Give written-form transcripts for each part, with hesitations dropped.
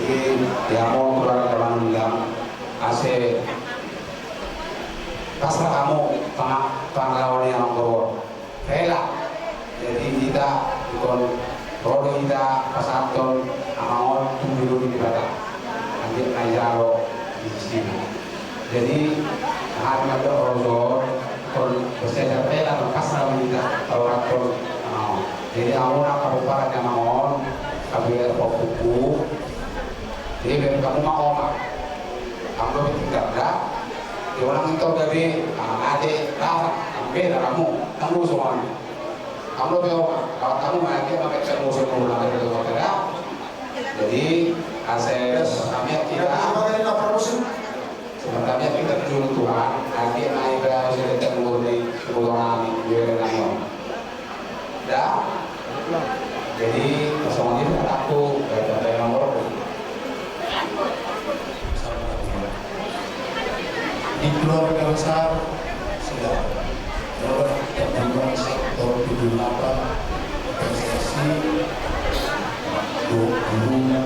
Jadi ya mau keluar orang bilang ase pasrah kamu panglawan yang berwon rela. Jadi kita ikon rodo kita pasaton amaon tunggu di bata ambil najaro di sini. Jadi hari ada rodo kon bersama rela pasrah kita orang kon amaon. Jadi amona kabupaten yang amaon kabinet pokokku. Jadi biar kamu mau kamu tinggal dah. Di orang itu dari adik dah, beda kamu semua. Kamu biar kalau kamu lagi pakai kamu semua lagi itu ada. Jadi ases kami kita sebenarnya kita tujuan Tuhan. Lagi naik ke cerita murni kebutuhan biar kamu. Dah. Jadi semuanya aku dari nomor di keluarga besar sudah terlibat sektor 78 PSSI gurunya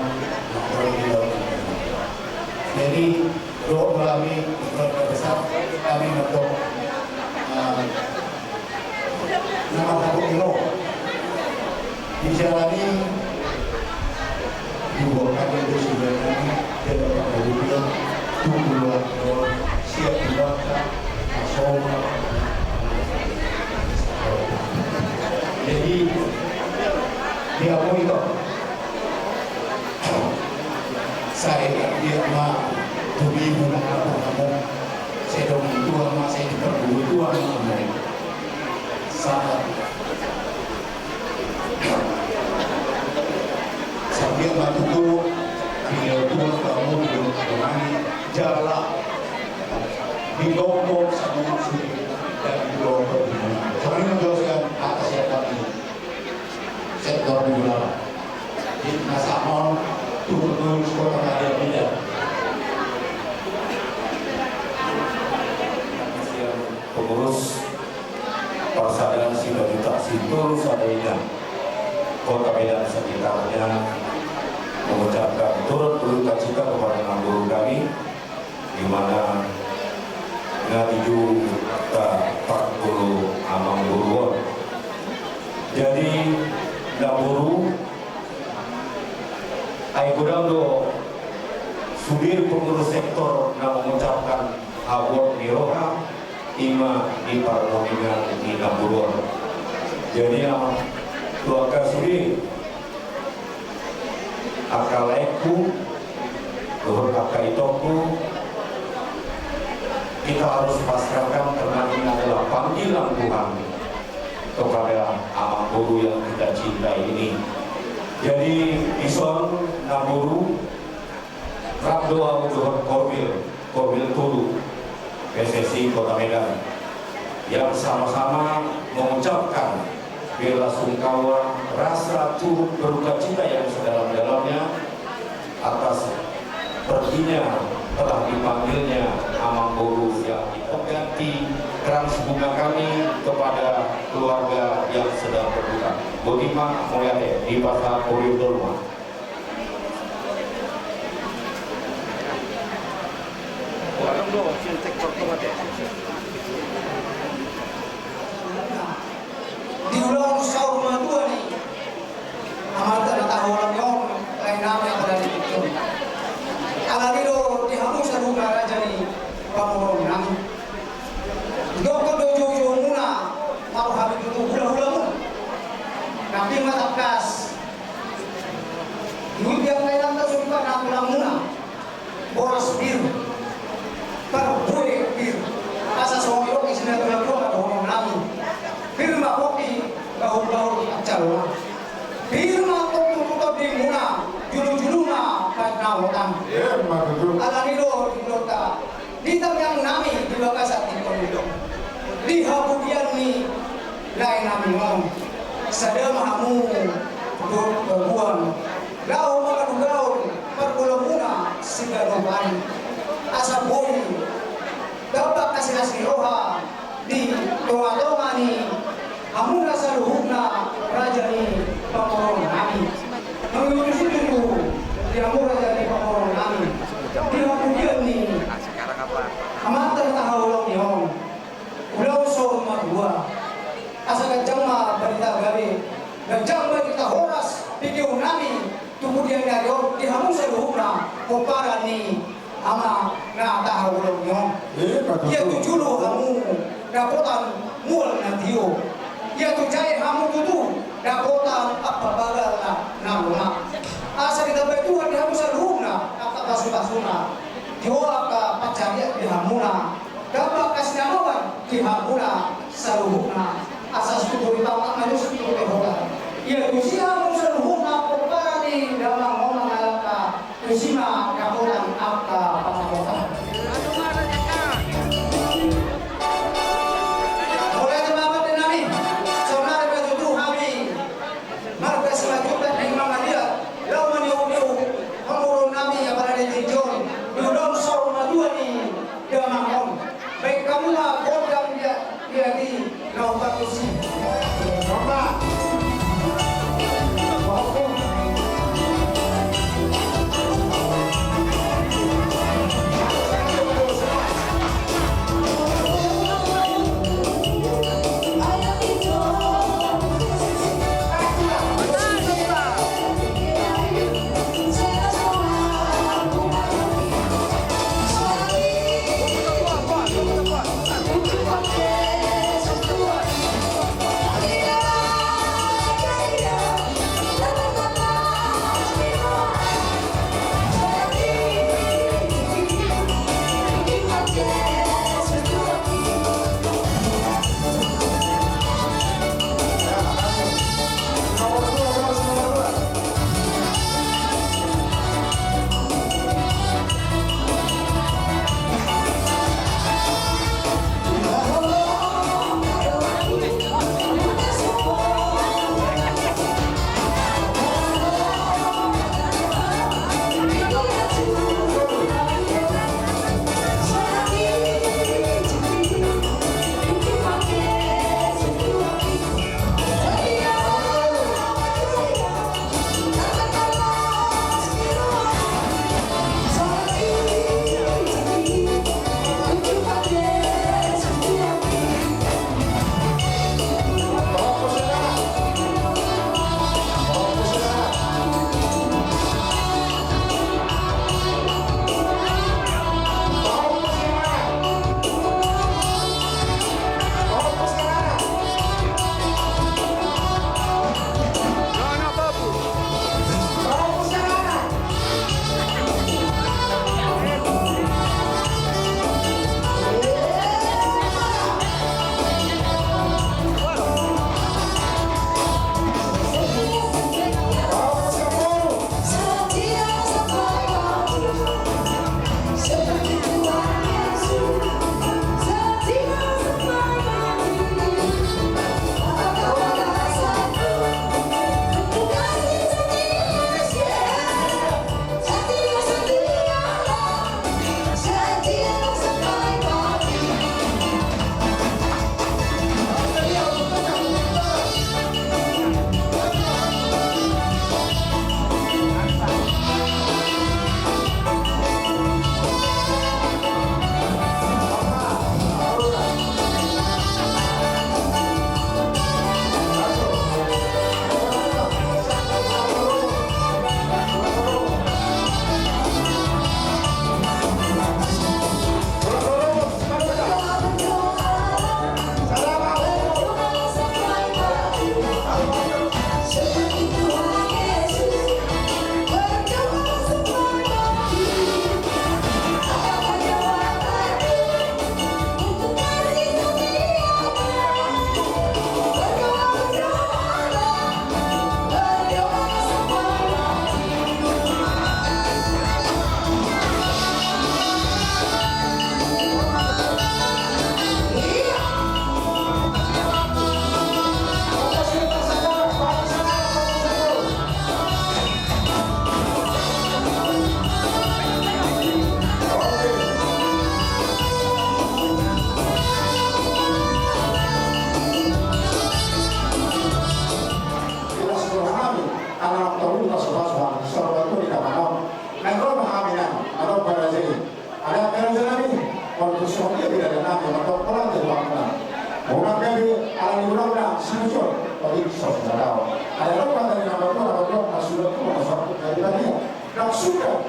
jadi doa kami di keluarga besar kami untuk nama satu kilo dijalani dibawakan itu sudah kami dan Bapak Gubernur tunggu siap dibakar asoma. Jadi dia mau itu saya dia mah tubi bulan kamu saya dong itu sama saya diperburu itu sama saat sambil batu itu dia tua kamu belum kemana jalan di Lombok sama Maksud dan di Lombok kami menjelaskan atas siapa ini sektor di Bulala di Nasamon turun kota Madia Bida pengurus Persaudaraan Sidoarjo Situl Sadaina Kota Medan sekitarnya mengucapkan turut berduka cita kepada enam guru kami di mana ngatuju ke 40 amang buruan. Jadi guru ai gudang do sudir pengurus sektor na mengucapkan award niroha ima di parlemen di Naburuan. Jadi keluarga sudir akaleku luhur akaitoku kita harus pasrahkan karena ini adalah panggilan Tuhan kepada anak guru yang kita cintai ini. Jadi ison naburu rak doa untuk korbil tulu PSSI Kota Medan yang sama-sama mengucapkan bela sungkawa rasa turut berduka cita yang sedalam-dalamnya atas perginya telah dipanggilnya amang guru yang ganti trans bunga kami kepada keluarga yang sedang berduka. Bagaimana melihatnya di pasar koridor rumah? Di ulang usaha rumah tua nih, amal tak tahu orang yang lain nama yang ada di situ. Kalau itu dihamus satu raja nih, pamorong nami. Dokter dojo muna, mau habis itu hula-hula mu. Nabi mata kas. Dulu yang lain anda suka nak muna, boros biru, terbuai biru. Asa suami orang isinya tulang ada orang nami. Firma kopi gaul-gaul calon. Firma tutup di muna, julu-juluna pada orang. Alam itu di kota. Di yang nami di bakasat di koridor. Di habudian ni lain nami ngom. Sadar mahamu berbuang. Gaul maka gaul perbulan sigaroban. Asa boy. Dapat kasih nasi roha di doa-doa ni. Amun rasa luhukna raja ni pamorong nami. Mengutus itu yang raja ni dan jamba kita horas video nami kemudian dari dihamu seluruhna kopara ni ama na tahawulong nyo ia tu julu hamu dapotan mual na dio ia tu jaya hamu tutu dapotan apa bagal na luna asa kita berdua dihamu seluruhna kata pasu-pasuna dioa ka pacarya dihamuna dapat kasinawan dihamuna seluruhna asas tubuh tak harus tubuh hola ia kusia seluruhna kopara ni dalam ngomong alaka kusima kapotan apa panakota mulai terbabat dinami saudara bertutup kami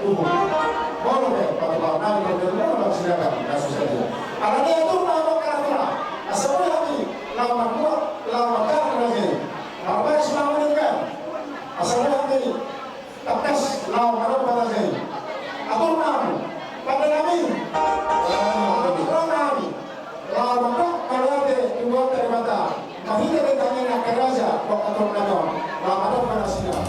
boleh patulal nabi berdua silakan kasus saja. Alangnya itu nama karakter. Asal lagi lama kuat lama karakter lagi. Apa yang selama ini kan? Asal lagi tapes lama karakter lagi. Atur nabi pada nabi. Nabi lama karakter lagi dua terbata. Mahina dengan nak keraja kok atur nabi lama karakter siapa?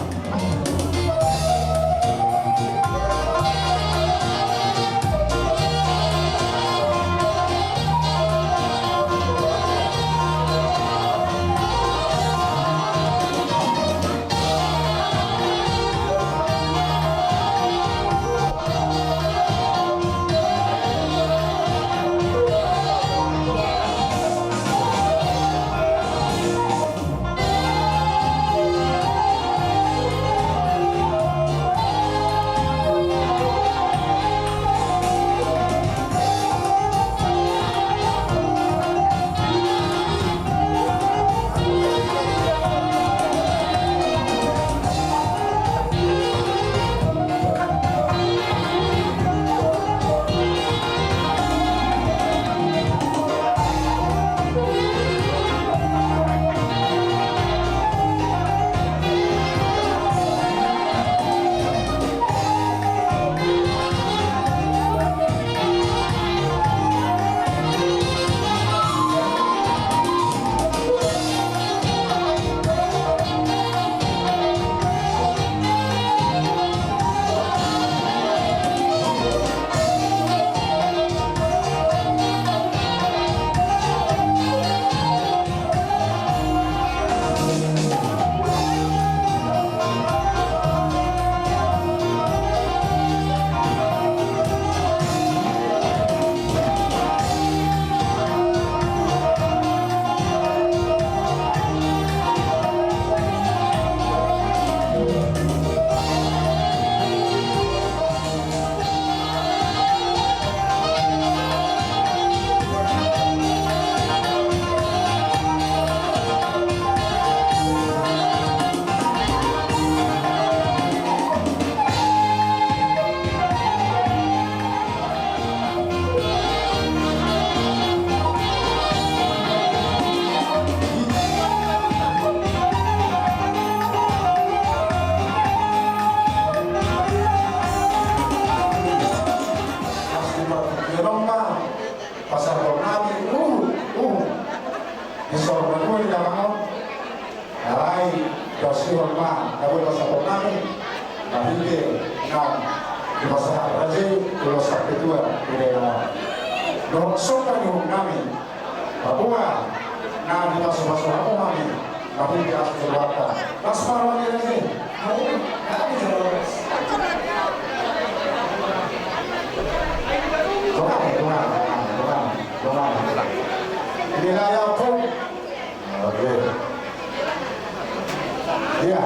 Iya,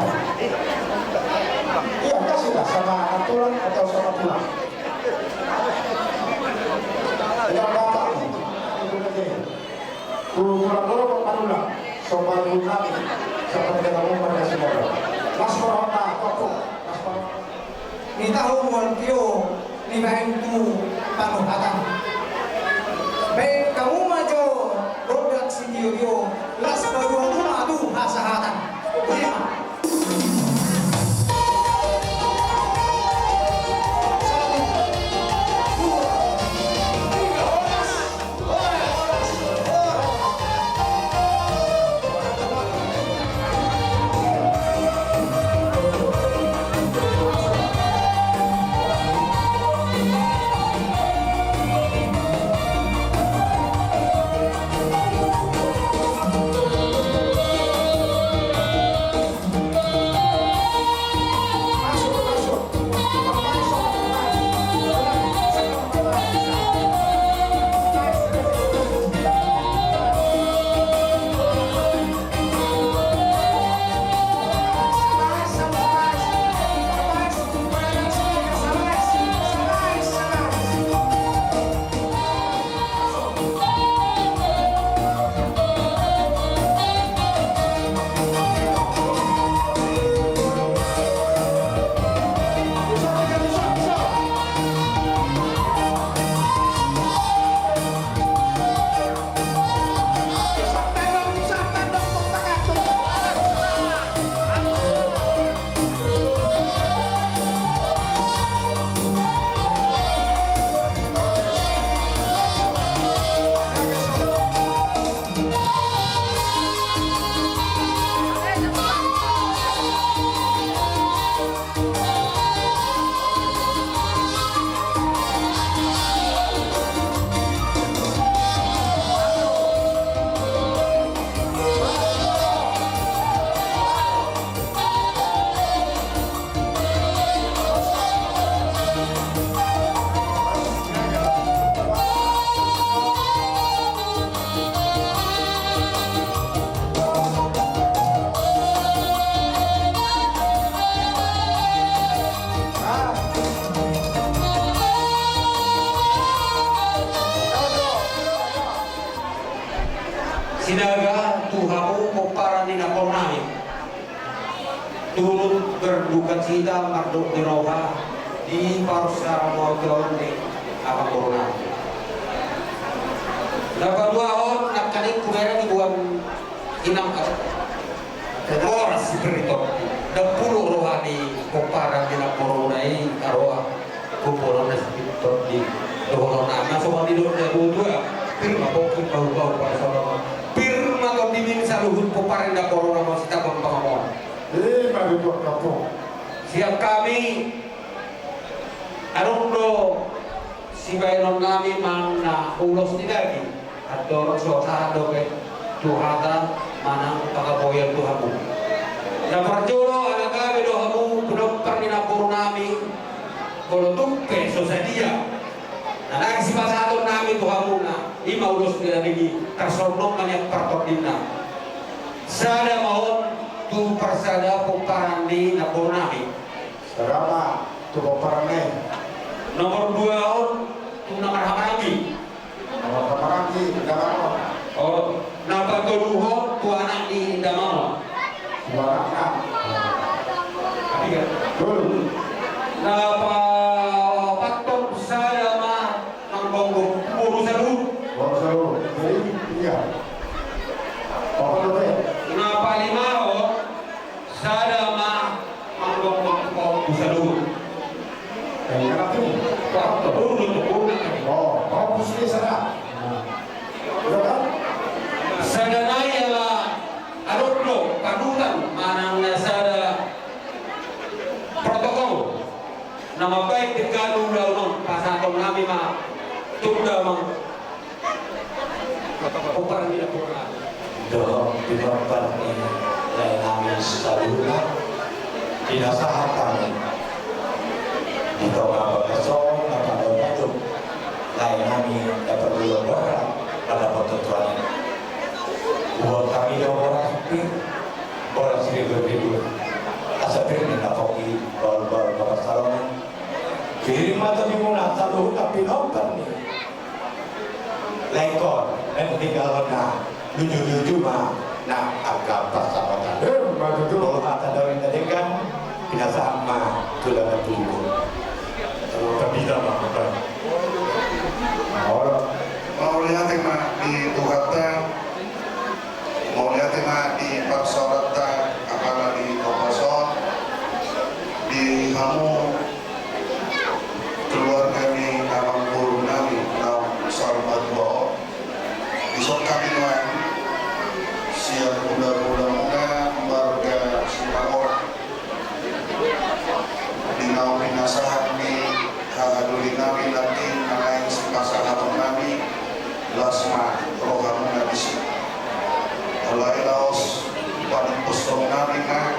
kasihlah sama aturan atau sama pulang. Yang bapak itu lagi. Pulang panulah, sobat pulang seperti kamu pada semua. Mas Corona, toko. Ni tahu mulkio ni bahenku panuh akan. Baik kamu maju produk video las baju madu hasahatan. Terima. turut berduka cita marduk di roha di parsara motor di abang corona. Dapat 2 on nak kaning kumera di buan inang oras berito. 10 rohani kumparan di corona ini karoa kumpulan sekitar di corona. Masuk di dua firma pokok bau-bau pada sama. Firma kau dimin saluhun kumparan di corona masih tak pengalaman. Mari buat kapok. Siap kami arundo si bayinon kami mana ulos tidak atau suasana doke Tuhata mana pakapoyan Tuhamu. Dan perjolo anak kami dohamu belum pernah purnami kalau tuke sosadia. Nah lagi si pasatun nami Tuhamu na ima ulos tidak lagi tersornong banyak pertodina. Sada mohon tu persada puparandi na purnami. Serama tu peperangan. Nomor 2 on tu nomor hamarami. Nomor peperangan Indamano. Oh, napa keduhon tu anak di Indamano. Suaranya. Ketiga. Dulu. Napa patok saya mah menggonggo urusan lu. Baru jadi 3. Apa tu? Napa 5 on saya mah menggonggo urusan lu. Yang kenapa tu? Patok dulu tu Oh, kau pusing sana. Betul kan? Sadanaya lah arutlo panutan manang nasada protokol nama baik dikalu daun pasatong nami ma tunda mang protokol tidak pernah Doh di tempat ini lain kami sekaluna tidak sahat kami di tengah besok akan berbatuk lain kami dapat dulu berat pada pertentuan ini buat kami orang pin orang sendiri berbeda asal pin nak kopi bal bapak salon kirim atau dimana satu tapi nonton nih lekor dan tinggal na lucu mah nah agak persahabatan Betul. kalau kata dari tadi kan binasa mah sudah bertumbuh tapi tidak apa Mau lihat di Tuhata, mau lihat di Parsorata, apalagi di Kokoson, di kamu keluarga di Amang Puru Nami, Nau Salma Dua, di kami nuan, siap muda-muda warga Simangor, di Nau Pinasahan di Hagaduli Nami nanti mengenai pasangan Nami. Lasma rohamu nabisi mulai laos paling postong nabi na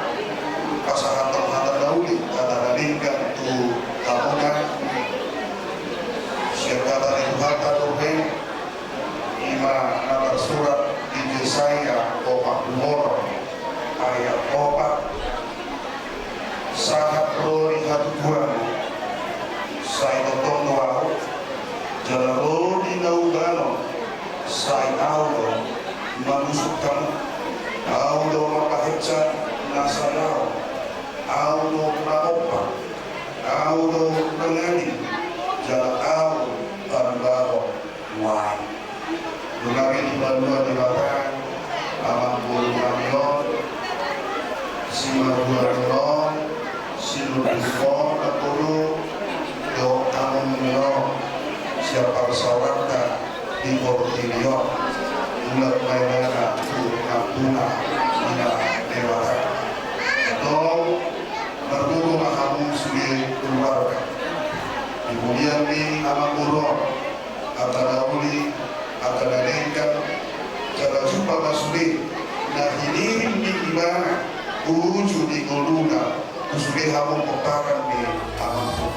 pasangan terhadap dauli kata dalingkan tu tamunan siapa dari harta dobe ima nabar surat di Yesaya 40 ayat 4 sahat rori hatuan saya totong doa jalaro di naugano sai audo manusuk kamu audo mapahitsa nasanao audo naopa audo nangani jala audo parambaro wai dunari di bandua di batang amang bulu mamion simaduarion siludifon aturu do amon siapa sawarta di Portilio ulat mainana tu kampuna ina dewasa atau berguru mahamu sudah keluarga kemudian di Amanguro akan dauli akan dalengkan cara jumpa masudi nah ini di imana uju di goluna usuli hamu pepakan di Amanguro.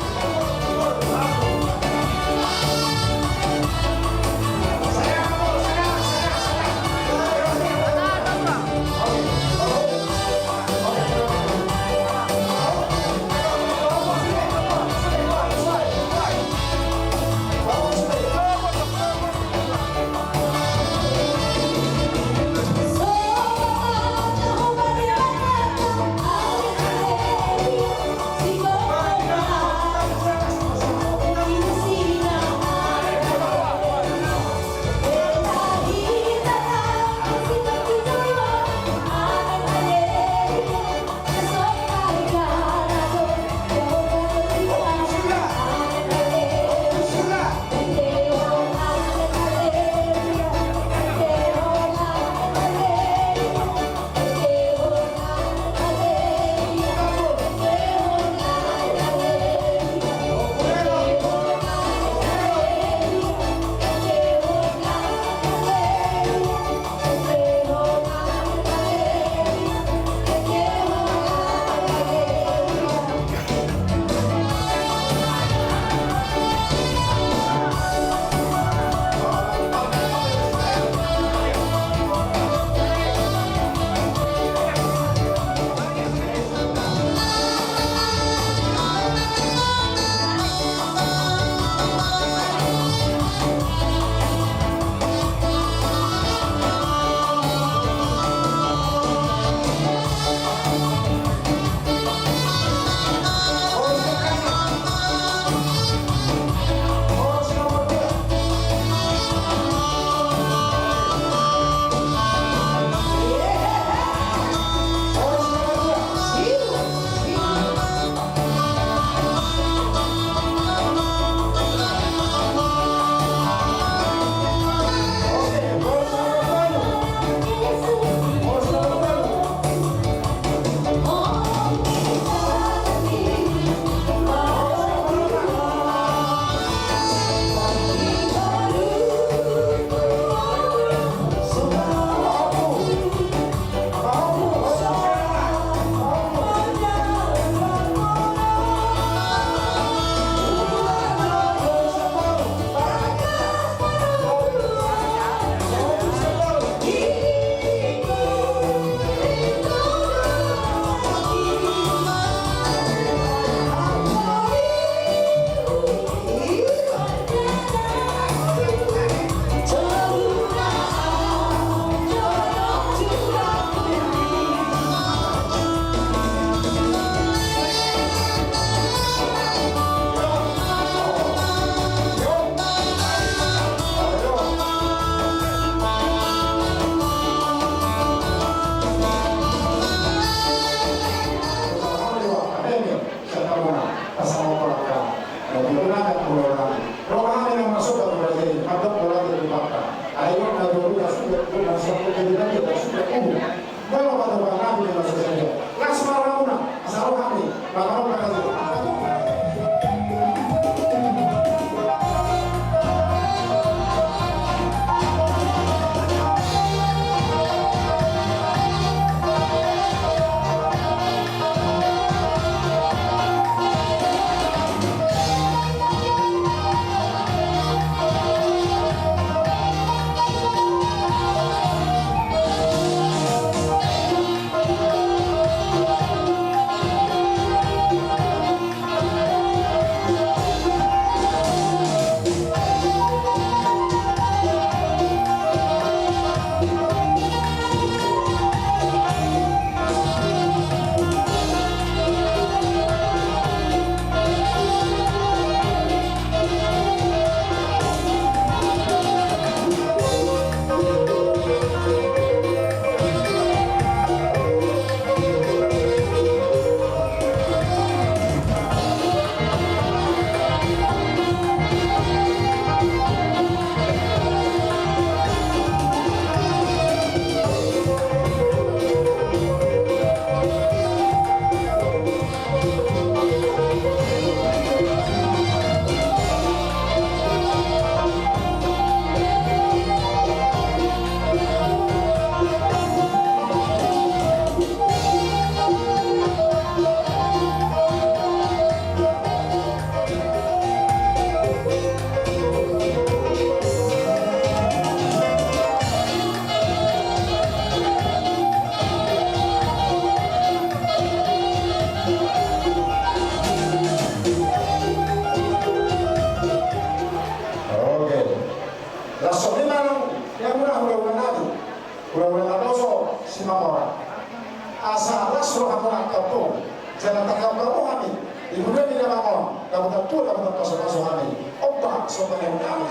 Jangan tanggap kami. Kemudian di dalam kabupaten tua kabupaten pasal kami. Ombak sopan yang kami.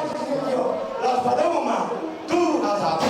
Yo, las pada mama. Tu asap.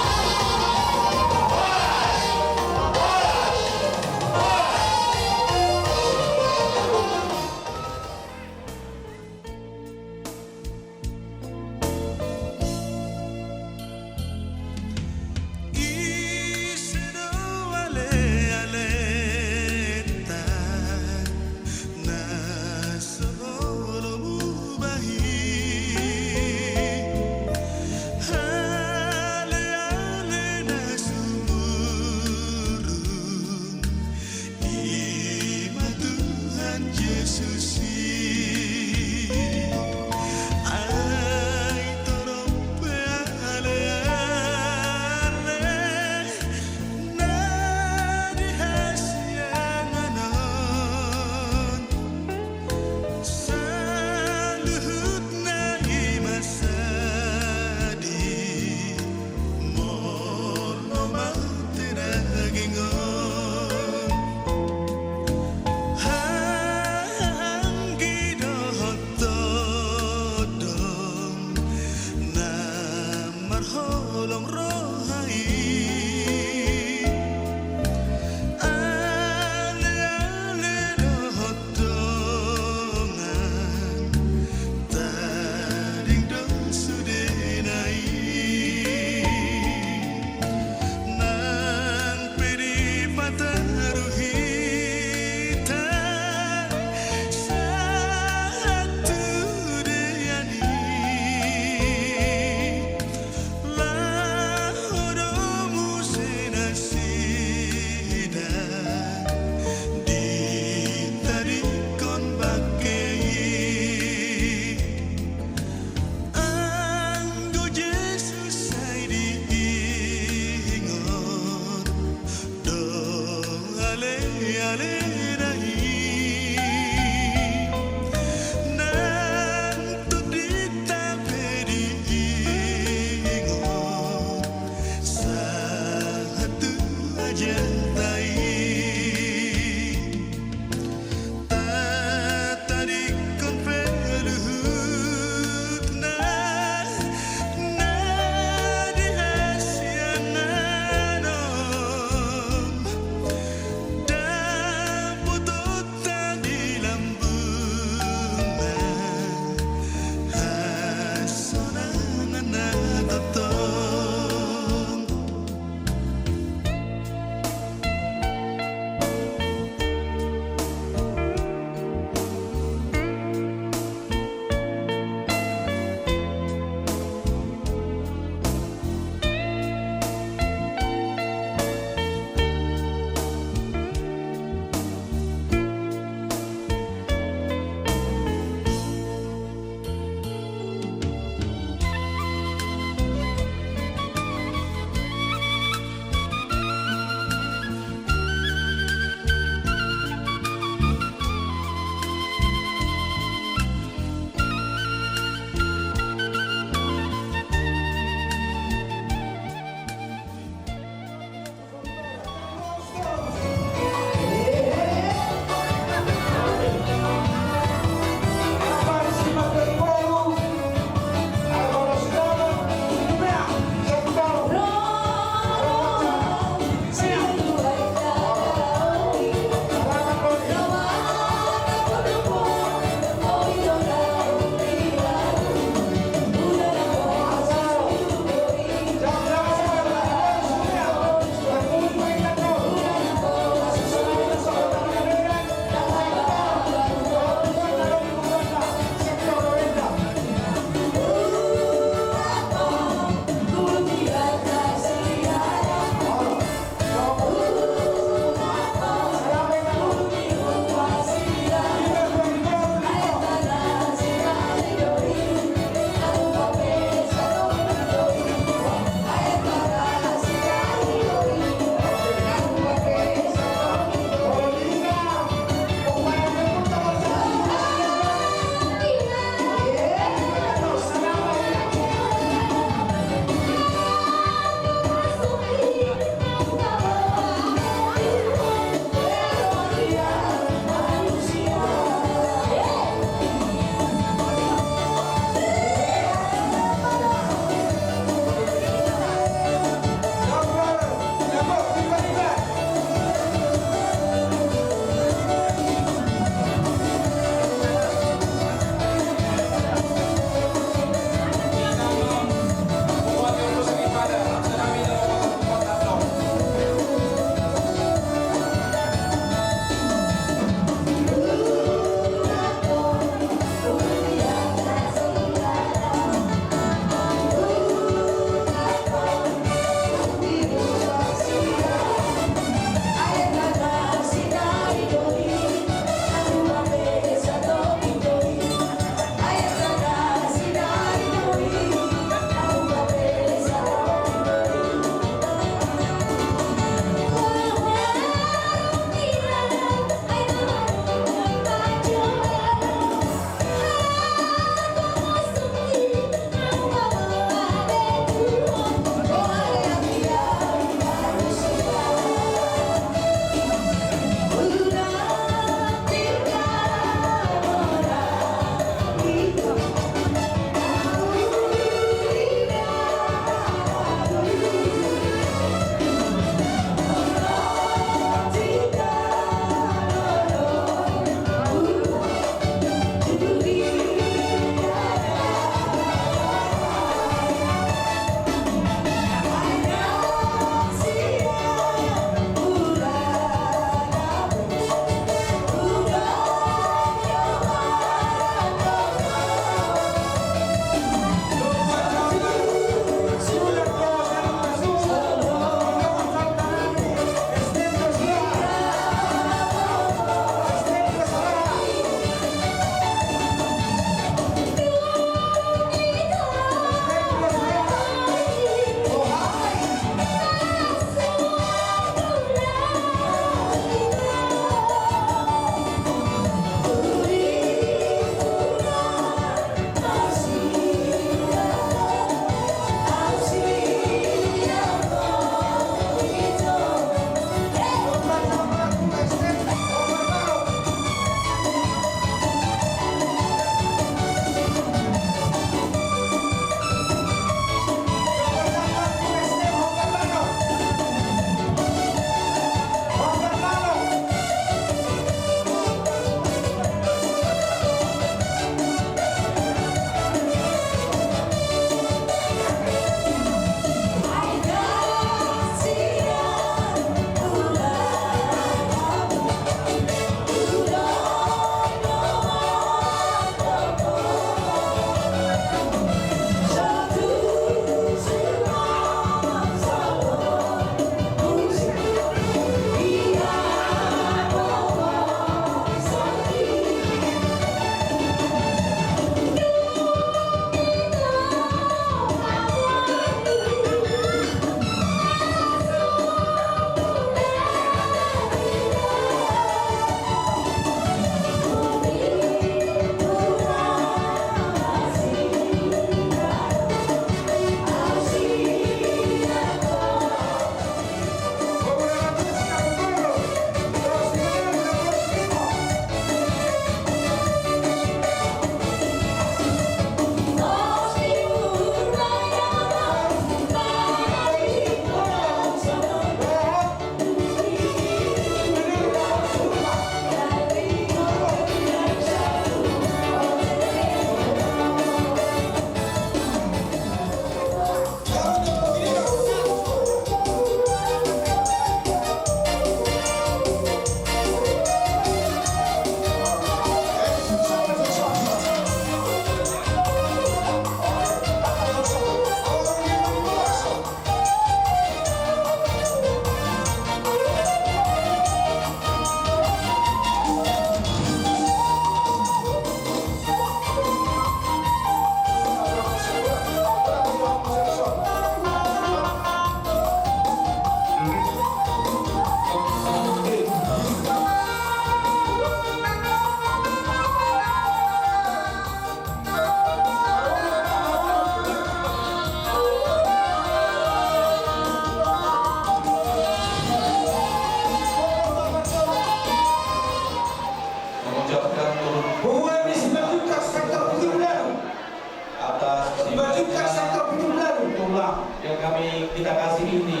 kita kasih ini.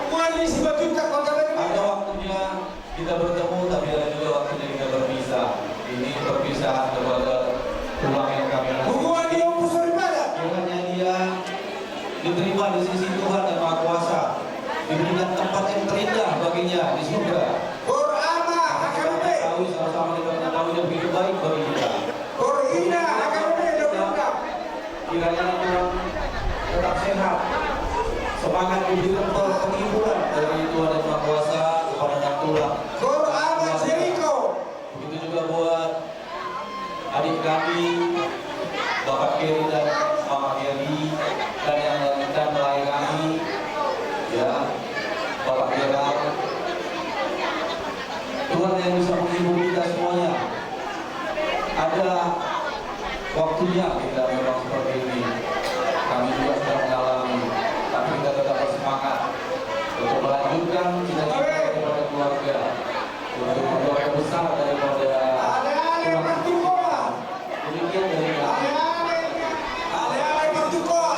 Wali si Batuta kota Ada Batu. waktunya kita bertemu, tapi ada juga waktunya kita berpisah. Ini perpisahan kepada tulang yang kami kasih. Hubungan dia umpus daripada. Kiranya dia diterima di sisi Tuhan yang Maha Kuasa, diberikan tempat yang terindah baginya di surga. Korama HKBP. Tahu sama-sama kita mengetahui yang begitu baik bagi kita. Korina HKBP Dokter. Kiranya Tuhan tetap sehat, semangat diberi penghiburan dari Tuhan yang Maha Kuasa kepada anak tulang. Korama Jericho. Begitu juga buat adik kami, Bapak Keri dan Mama Keri, dan yang lainkan melayan kami, ya, Bapak Gerald. Tuhan yang bisa menghibur kita semuanya. Ada waktunya kita memang seperti ini. Kami juga sudah mengalami, tapi kita tetap bersemangat untuk melanjutkan cita-cita daripada keluarga, untuk berdoa besar daripada Ale-ale Pertukoa. demikian dari kami. Ale-ale Pertukoa.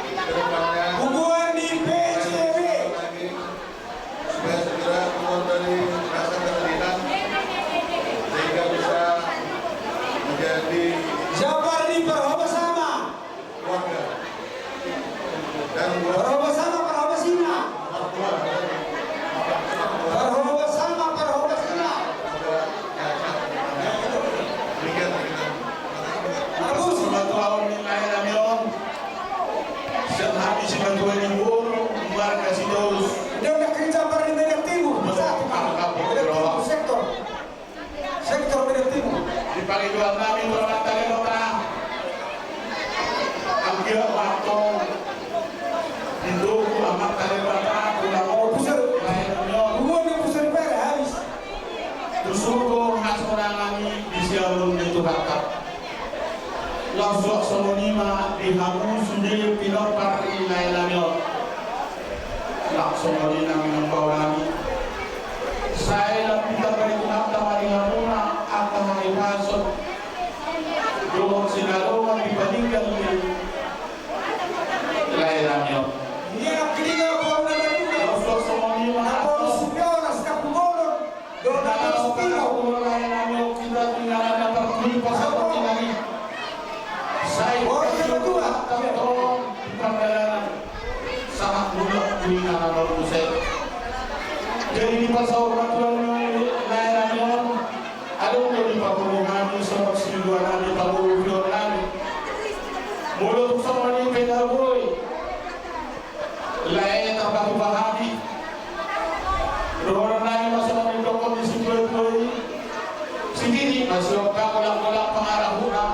Kedepannya Hubungan di PCB. lagi supaya segera keluar dari rasa kesedihan sehingga bisa menjadi Jabar di Perhoba sama. keluarga dan buat Perhoba sama Perhoba Sina. mertua Perhoba sama Perhoba Sina. demikian kita. Bagus. Tahun nilai namin siyang happy si Bantuan Libur Marga si Dos Dia udah kerja Jabar di Medan Timur. Satu Medan Timur sektor. Sektor Medan Timur. di pagiguan namin orang Talirota ang kira waktu Hindu amat Talirota kulang Oh, pusat. lain namin Hubungan di pusat PR habis. Tusuko hasunangani disiarun itu kakak Langsung sononima dihamu sundiri pinopar nilai namin langsung oli namin ang bawani saya lapita pa rin kunapta maringamuna at ang mga ipasok doon sinalungan ipaninggan ni lain namin Dia ketiga Polda Batu. langsung sononima Napol Supionas Kapungolon. Doon na Kalau Supino. kalau lain namin kita tinggal na tertulipas sa pagkinani saya tatong pagdalanan sa hakbulok tuwing nananaw Jose. Jadi di pasal peraturan lain namin alam ko di pagkumuhan sa pagsiluan namin pag-uwiyon namin mulut sa mga pinarboy lain ang pagpahagi Rohon namin masuk ng doktor di Sibuetoy sendiri masuk kakulang-kulang pangarahuna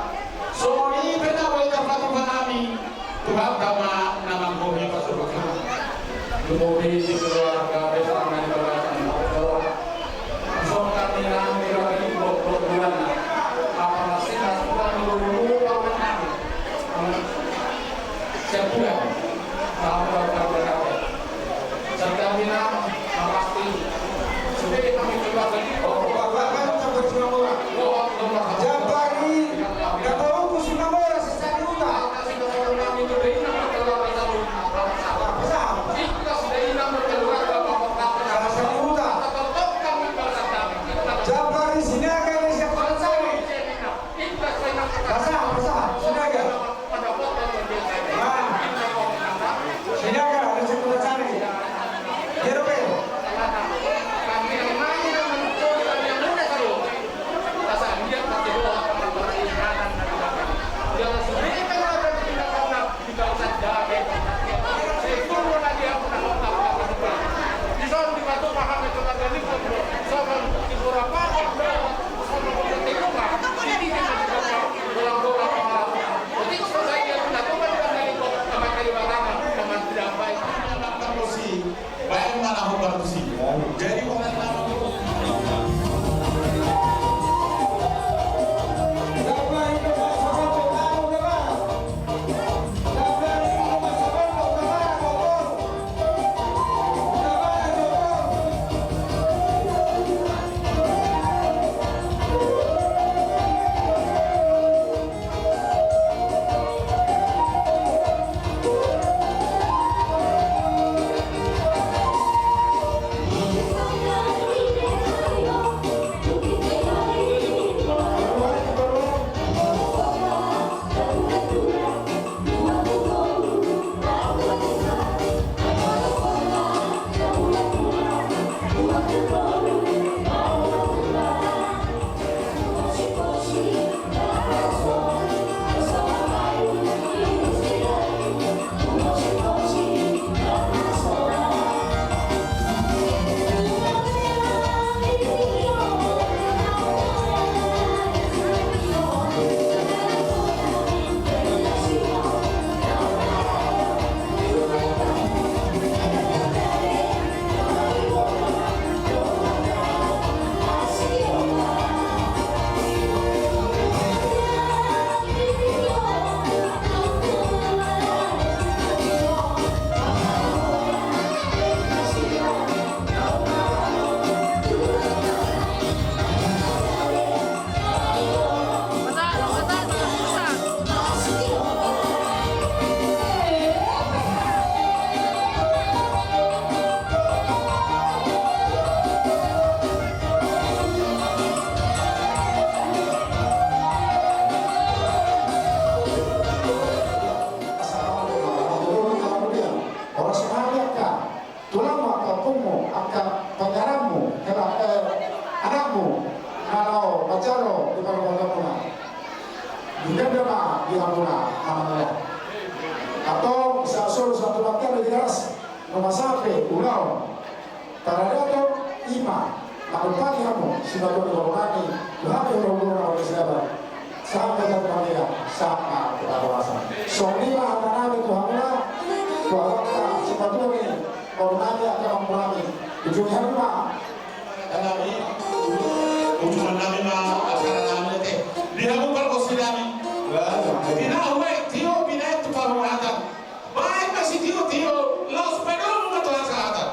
so ini pernah boleh dapat memahami Tuhan kama namang bumi pasubok Lumuri di keluarga besar dan keluarga Allah. So kami nanti lagi bulan apa masih sebulan dulu paman sebulan tahun berapa setiap bilang pasti sudah kami coba lagi Bapak sampai Sinamora. Jabari. Datang ke Sinamora sesat Uta. Apa sah? Nomasape ulao taradato ima nakupati hapo sinatoka Qur'ani hapo ndio na Islam sampai ke dunia sama kedawasan sonima amanami Tuhanna bahwa sebetulnya Qur'ani akan mengurangi ujungnya apa Kami ujung kami mah acara kami teh dihapus kalau sidami tidak awet tio bina itu kalau ada baik masih tio los pedong atau ada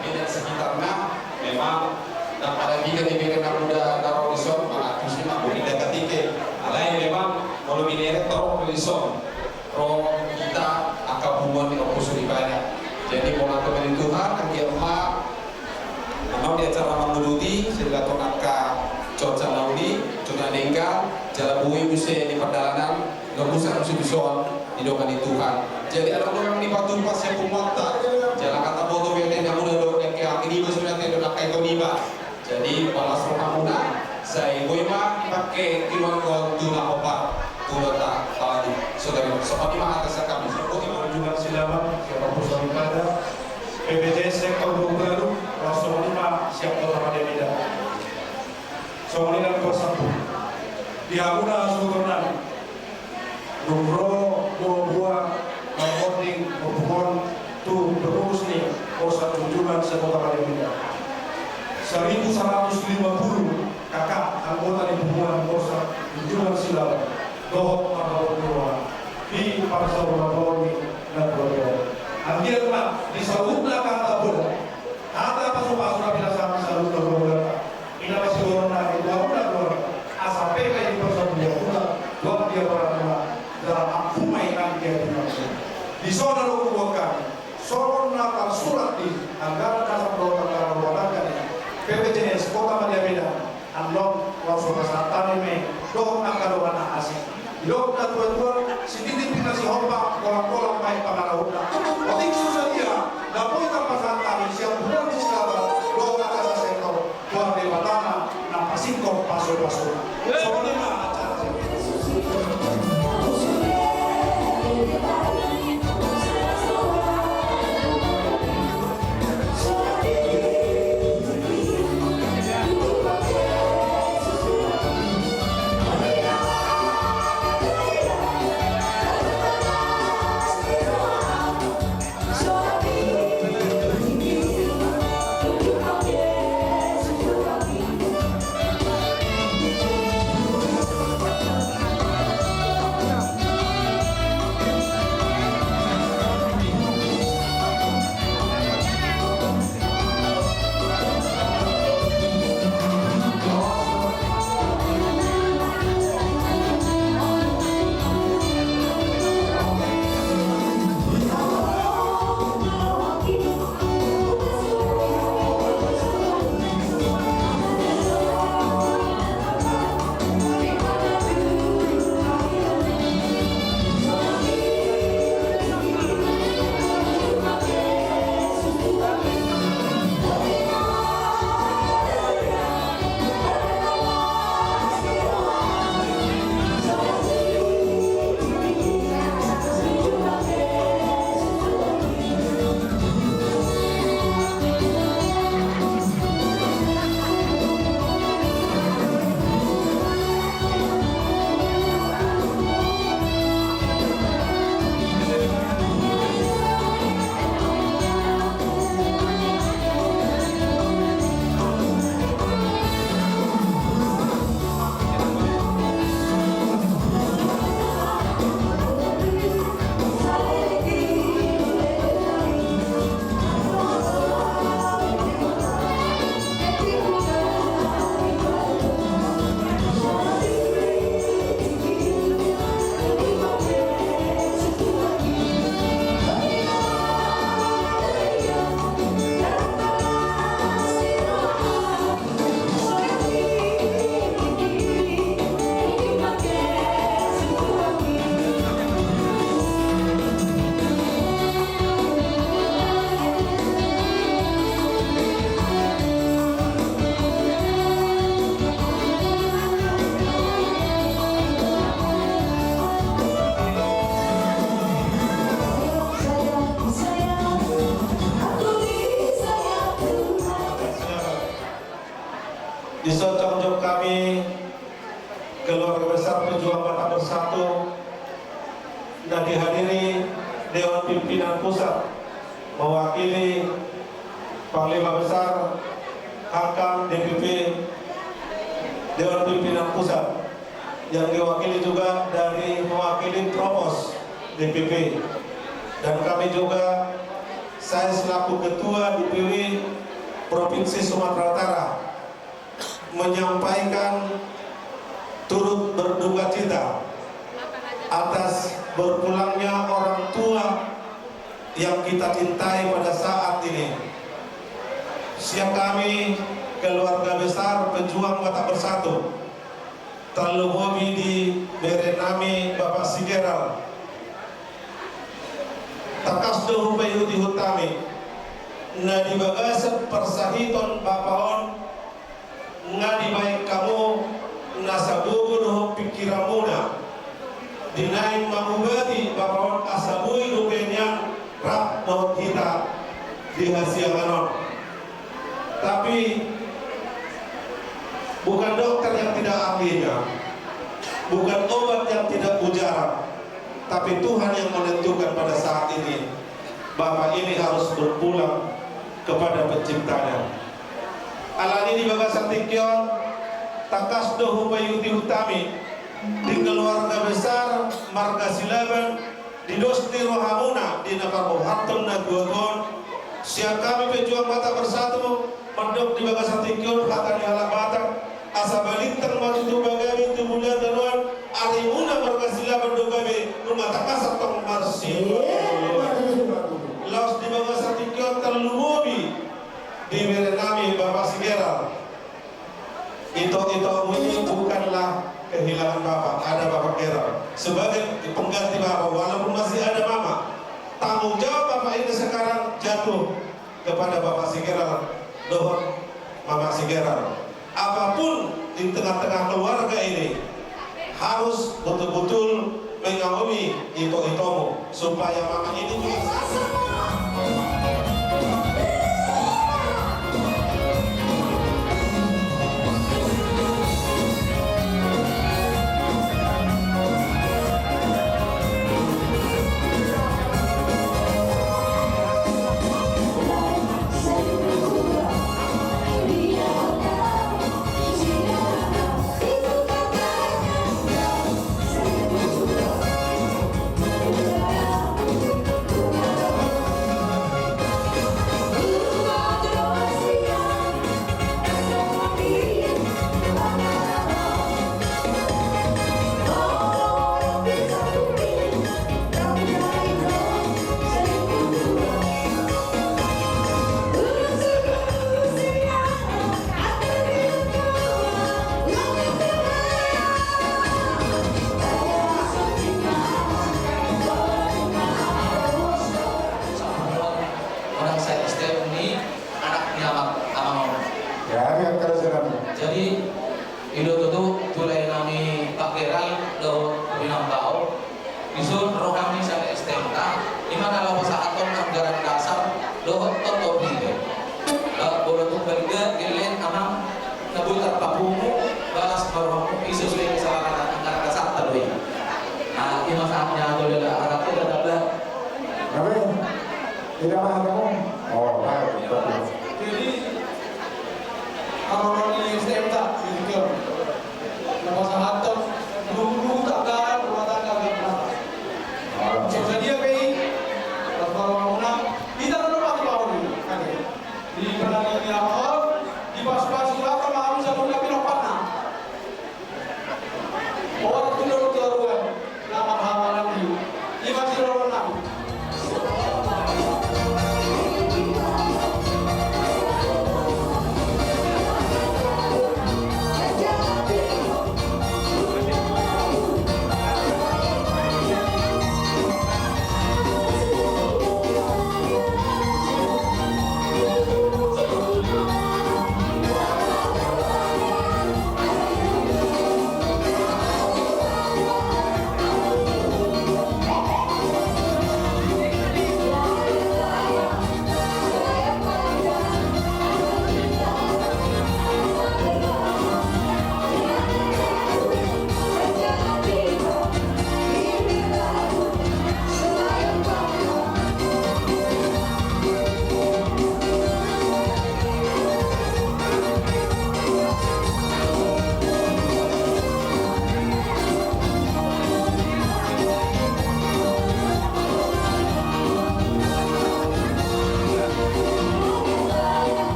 Ini sekitarnya memang dan pada jika diberikan muda taruh lison maka tusi mak tidak ketika lain memang kalau mineret taruh lison roh kita akan hubungan di opus ibadah jadi pola kepada Tuhan kan dia emak memang dia cara mengeluti sehingga tonaka cuaca launi cuaca nenggal jalan bui musim di perjalanan lebusan musim bison di doa di Tuhan jadi ada orang di batu pas yang pemata jalan kata foto yang tidak mudah doa yang kayak ini maksudnya tidak kayak koniba jadi balas rohamuna saya boima pakai iwan kau tuna opat tuna tak tadi saudara seperti mana atas kami seperti Juga silaman siapa pusat pada PBJ sektor baru Rasul 5 siap kota Madinah. Soalnya dan bersatu di Aguna Sultan Numro buah morning hubungan tu terus nih pusat kunjungan sekota Madinah 1150 kakak anggota di hubungan pusat kunjungan silaman dohot marhaba di pasar Rabbani dan keluarga. Akhirnya disahutlah kata Buddha. Kata pasuk-pasuk bila sama sahut keluarga. Ini masih orang itu keluarga. Asampai kayak di pasar Buddha. Buat dia orang dalam aku mainan dia di mana. Di sana lu bukan. Sorona kal surat di anggaran kasar perwakilan perwakilan PPJS Kota Madinah. Andong langsung kesatan ini. Dong akadoan asik. Yok na tuan-tuan, si titik na si Homba, kolam-kolam may pangarahon na. Pating susah dia, dapoy ng pasantari siya buwan di Silaba, doon na sa sektor, tuwan di Batama, na pasingkong paso-paso na. So, ano na acara siya? Besar Pejuang Batak Bersatu dan dihadiri Dewan Pimpinan Pusat mewakili Panglima Besar, Hakam DPP Dewan Pimpinan Pusat, yang diwakili juga dari mewakili Provos DPP, dan kami juga, saya selaku Ketua DPW Provinsi Sumatera Utara menyampaikan turut berduka cita atas berpulangnya orang tua yang kita cintai pada saat ini. Siap kami, keluarga besar Pejuang Batak Bersatu, terlebih di Berenami Bapak Sigeral, Takasdo Hupayuti Hutami, Nadi Bagasep Persahiton Bapaon, Ngadi baik kamu Nasabugu Nuh Pikiramuna, Dinain Mahubati Bapaon Asabui Rupenyang Rak Maut Kita di Hasianganon. Tapi bukan dokter yang tidak ahlinya, bukan obat yang tidak mujarab, tapi Tuhan yang menentukan pada saat ini Bapak ini harus berpulang kepada penciptanya. Alani di Bagasan Tikyon, Takasdo Hupayuti Hutami, di keluarga besar Marga Silaban, di Dosti Rohamuna, di Naparbo Hatun Naguagon, siap kami Pejuang Batak Bersatu, Mendok di Bagasan Tikyon, Hakani Halak Batak, Asa Balintang Matutu Bagawi, Tumulia Danuan, Arimuna Marga Silaban Dogawi, Rumah Takasar Tong Marsi, Laos di Bagasan Tikyon, Terlumobi, di Berenami Bapak Sigeral. Itu ini bukanlah kehilangan Bapak, ada Bapak Geral sebagai pengganti Bapak, walaupun masih ada Mama. Tanggung jawab Bapak ini sekarang jatuh kepada Bapak Sigeral, dohon Mama Sigeral. Apapun di tengah-tengah keluarga ini harus betul-betul mengayomi ito-itomu supaya Mama ini juga jadi itu tulai nami Pak Geral do Binambao isun rohani sampai STMK dimana kalau saat anggaran dasar do tonton ini boleh tuh baliga gelen amang nabutar papumu balas baromu isu sudah kesalahan anggaran dasar terlebih. Nah ini saatnya boleh arah tidak ada. Apa? Tidak paham kamu? Oh, baik. Jadi kalau ini STMK gitu, nama sahabat dulu tak kan rumah tangga gak pernah. Jadi dia kayak kalau orang kita perlu pakai bau dulu, kan? Di penanganan ini awal, di pas-pas apa malu satu kami lopatna. Orang tu dulu keluar, nama hamalan ini, ini masih orang.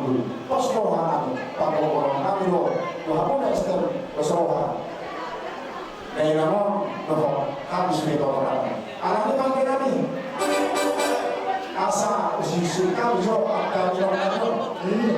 dulu. Pas rohan pangkong kami lo, walaupun ekster bersohan. Dari nama lo habis di bawah. Anak ini panggil kami. Asa usi kami jo akan ini